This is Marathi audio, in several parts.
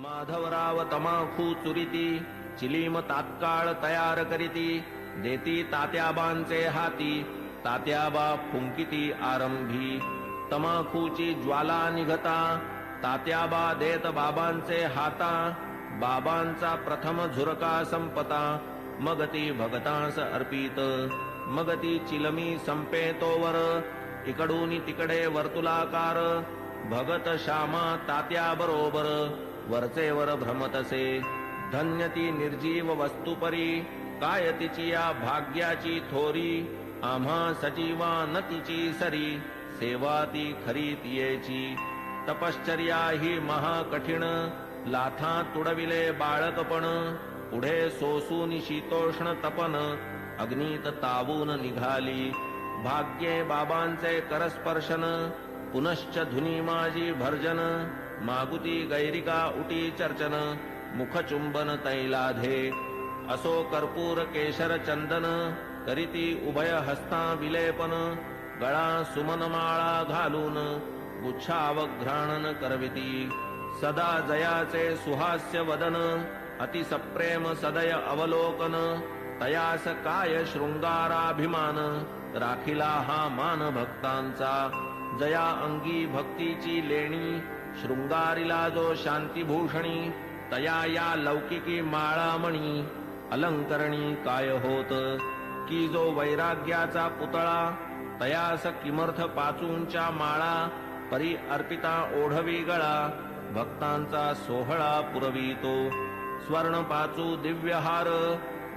माधवराव तमाखू चुरिती चिलीम तात्काळ तयार करीती देती तात्याबांचे हाती तात्याबा फुंकिती आरंभी तमाखूची ज्वाला निघता तात्याबा देत बाबांचे हाता बाबांचा प्रथम झुरका संपता मग ती भगतांस अर्पित मग ती चिलमी संपे तोवर इकडून तिकडे वर्तुलाकार भगत श्यामा तात्या बरोबर वरचेवर भ्रमतसे धन्य ती निर्जीव वस्तुपरी काय तिची या भाग्याची थोरी आम्हा सजीवा न तिची सरी सेवा ती खरी तियेची तपश्चर्या ही महाकठीण लाथा तुडविले बाळकपण पुढे सोसून शीतोष्ण तपन अग्नीत तावून निघाली भाग्ये बाबांचे करस्पर्शन पुनश्च धुनी माझी भर्जन मागुती गैरिका उटी चर्चन मुखचुंबन तैलाधे असो कर्पूर केशर चंदन करीती उभय हस्ता विलेपन गळा सुमनमाळा घालून गुच्छावघ्राणन करविती सदा जयाचे सुहास्य वदन अति सप्रेम सदय अवलोकन तयास काय शृंगाराभिमान राखिला हा मान भक्तांचा जया अंगी भक्तीची लेणी शृंगारिला जो शांतीभूषणी तया या लौकिकी माळामणी अलंकरणी काय होत की जो वैराग्याचा पुतळा तयास किमर्थ पाचूंच्या माळा परी अर्पिता ओढवी गळा भक्तांचा सोहळा पुरवितो स्वर्ण पाचू दिव्यहार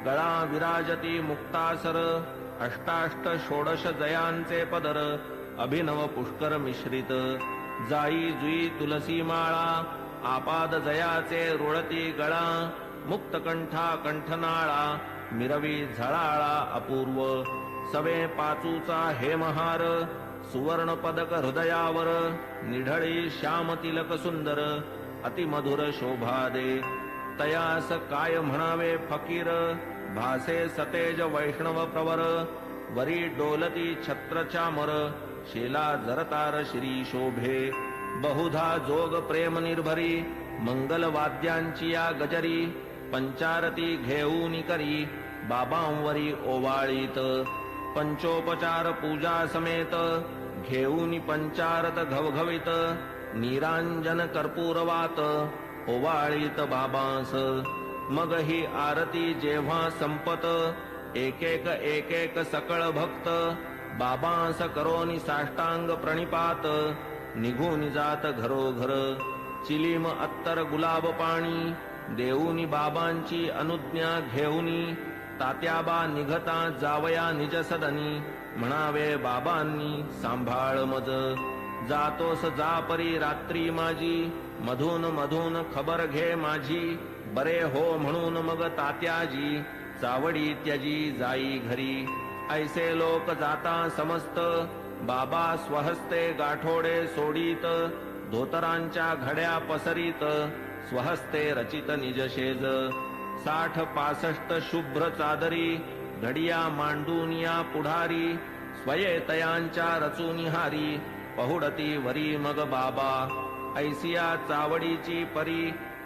गळा विराजती मुक्तासर अष्टाष्ट षोडश जयांचे पदर अभिनव पुष्कर मिश्रित जाई जुई तुलसी माळा आपाद जयाचे रुळती गळा मुक्तकंठा कंठनाळा मिरवी झळाळा अपूर्व सवे पाचूचा हेमहार सुवर्ण पदक हृदयावर निढळी श्याम तिलक सुंदर अतिमधुर शोभा दे तयास काय म्हणावे फकीर भासे सतेज वैष्णव प्रवर वरी डोलती छत्र चामर शेला जरतार श्री शोभे बहुधा जोग प्रेम निर्भरी मंगल वाद्यांची या गजरी पंचारती घेऊनी करी बाबांवरी ओवाळीत पंचोपचार पूजा समेत घेऊनी पंचारत घवघवीत निरांजन कर्पूरवात ओवाळीत बाबांस मग ही आरती जेव्हा संपत एक एक सकळ भक्त बाबांस करोनी साष्टांग प्रणिपात निघून जात घरोघर चिलीम अत्तर गुलाब पाणी देऊनी बाबांची अनुज्ञा घेऊनी तात्याबा निघता जावया निज सदनी म्हणावे बाबांनी सांभाळ मज जातोस जा परी रात्री माझी मधून मधून खबर घे माझी बरे हो म्हणून मग तात्याजी चावडी त्यजी जाई घरी ऐसे लोक जाता समस्त बाबा स्वहस्ते गाठोडे सोडीत धोतरांच्या घड्या पसरीत स्वहस्ते रचित निजशेज 60-65 शुभ्र चादरी घडिया मांडूनिया पुढारी स्वयेतयांच्या रचुनिहारी पहुडती वरी मग बाबा ऐसिया चावडीची परी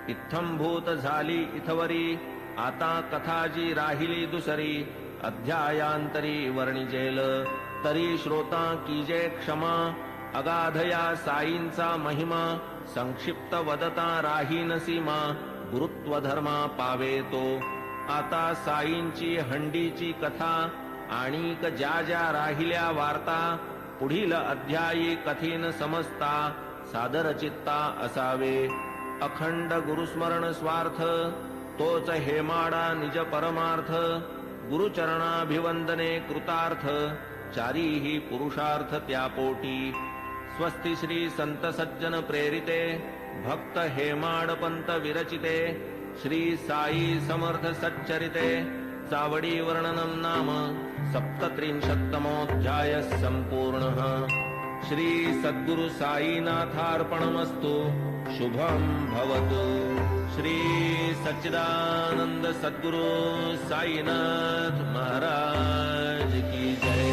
इत्थंभूत झाली इथवरी आता कथाजी राहिली दुसरी अध्यायांतरी वर्णिजेल तरी श्रोता कीजे क्षमा अगाधया साईंचा महिमा संक्षिप्त वदता राहीन सीमा गुरुत्व धर्मा पावे तो आता साईंची हंडीची कथा आणिक ज्या ज्या राहिल्या वार्ता पुढील अध्यायी कथीन समजता सादर चित्ता असावे अखंड गुरुस्मरण स्वार्थ तोच हेमाडा निज परमार्थ गुरुचरणाभिवंदने कृतार्थ चारीही पुरुषार्थ त्यापोटी स्वस्ति श्री संत सज्जन प्रेरिते भक्त हेमाडपंत विरचिते श्री साई समर्थ सच्चरिते चावडी वर्णनम नाम 37तमोऽध्याय संपूर्णः श्री सद्गुरु साईनाथार्पणमस्तु शुभं भवतु श्री सच्चिदानंद सद्गुरु साईनाथ महाराज की जय।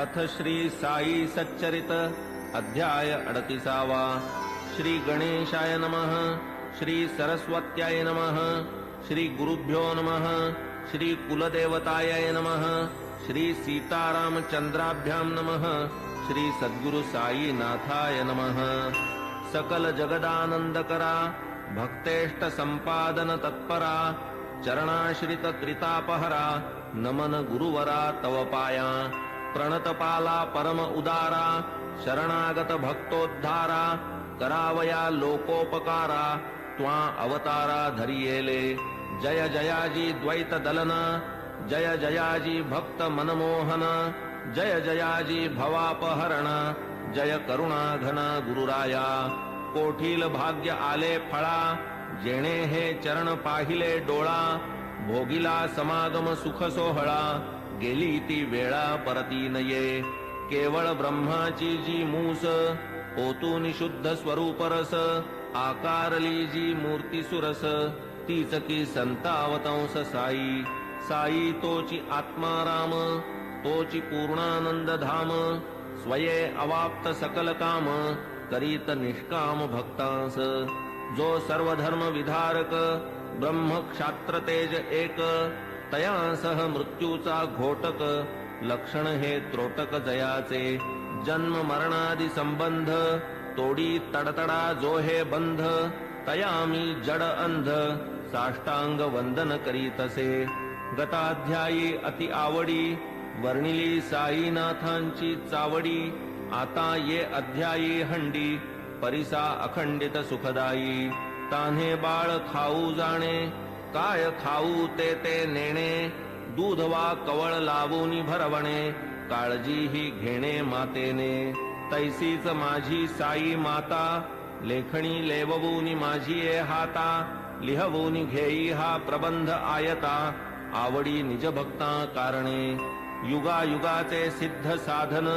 अथ श्री साई सच्चरित अध्याय 38. श्री गणेशाय नमः. श्री सरस्वत्याय नमः. श्री गुरुभ्यो नमः. श्री कुलदेवताय नमः. श्री सीतारामचंद्राभ्यां नमः. श्री सद्गुरु साईनाथाय नमः. सकल जगदानंदकरा भक्तेष्ट संपादन तत्परा चरणाश्रित त्रितापहरा नमन गुरुवरा तव पाया प्रणतपाला परम उदारा शरणागत भक्तोद्धारा करावया लोकोपकारा त्वा अवतारा धरियेले. जय जयाजी द्वैत दलना जय जयाजी भक्त मनमोहन जय जयाजी भवापहरण जय करुणा घन गुरुराया. कोठील भाग्य आले फळा जेणे हे चरण पाहिले डोळा भोगिला समागम सुख सोहळा गेली ती वेळा परती नये. केवळ ब्रह्माची जी मूस ओतून शुद्ध स्वरूप रस आकारली जी मूर्ती सुरस तीच की संतावतंस साई. साई तोची आत्माराम तोची पूर्णानंद धाम स्वये अवाप्त सकल काम करीत निष्काम भक्तांस. जो सर्व धर्म विधारक ब्रह्म क्षात्र तेज एक तयांसह मृत्यूचा घोटक लक्षण हे त्रोटक जयाचे. जन्म मरणादि संबंध तोडी तडतडा जो हे बंध तयामी जड अंध साष्टांग वंदन करीतसे. गताध्यायी अति आवडी वर्णिली साईनाथांची चावडी आता ये अध्यायी हंडी परिसा अखंडित सुखदायी. तान्हे बाळ खाऊ जाणे काय खाऊ ते ते नेणे दूध वा कवळ लावून भरवणे काळजी ही घेणे मातेने. तैसीच माझी साई माता लेखणी लेववून माझी ए हाता लिहवून घेई हा प्रबंध आयता आवडी निज भक्ता कारणे. युगायुगाचे सिद्ध साधन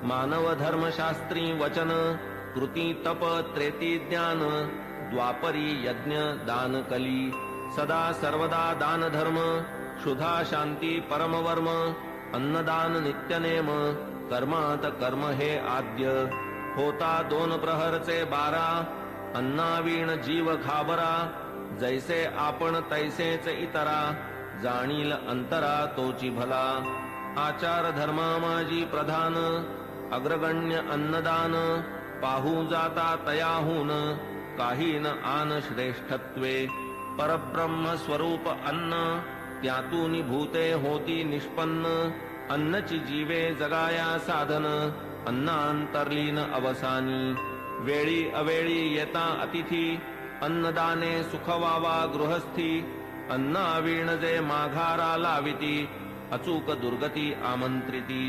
मानव धर्मशास्त्री वचन कृती तप त्रेती ज्ञान द्वापरी यज्ञ दान कली. सदा सर्वदा दान धर्म क्षुधा शांती परमवर्म अन्नदान नित्यनेम कर्मात कर्म हे आद्य. होता 2 प्रहरचे 12 अन्नावीण जीव घाबरा जैसे आपण तैसेच इतरा जाणील अंतरा तोची भला. आचार धर्मा माझी प्रधान अग्रगण्य अन्नदान पाहू जाता तयाहून काही न आन श्रेष्ठत्वे. परब्रह्म स्वरूप अन्न त्यातून भूते होती निष्पन्न अन्नची जीवे जगाया साधन अन्नांतर्लीन अवसानी. वेळी अवेळी येता अतिथी अन्नदाने सुखवावा गृहस्थी अन्नावीण जे माघारा लाविती अचूक दुर्गती आमंत्रिती.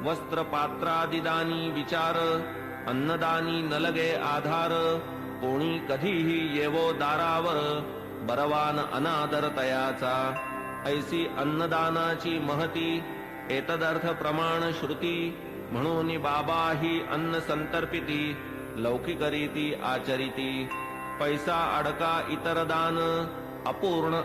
वस्त्र पात्रादिदानी विचार अन्नदानी नलगे आधार कोणी कधीही येवो दारावर बरवान अनादर तयाचा. ऐसी अन्नदानाची महती एतदर्थ प्रमाण श्रुती म्हणून बाबा ही अन्न संतर्पिती लौकिकरीती आचरिती. पैसा अडका इतर दान अपूर्ण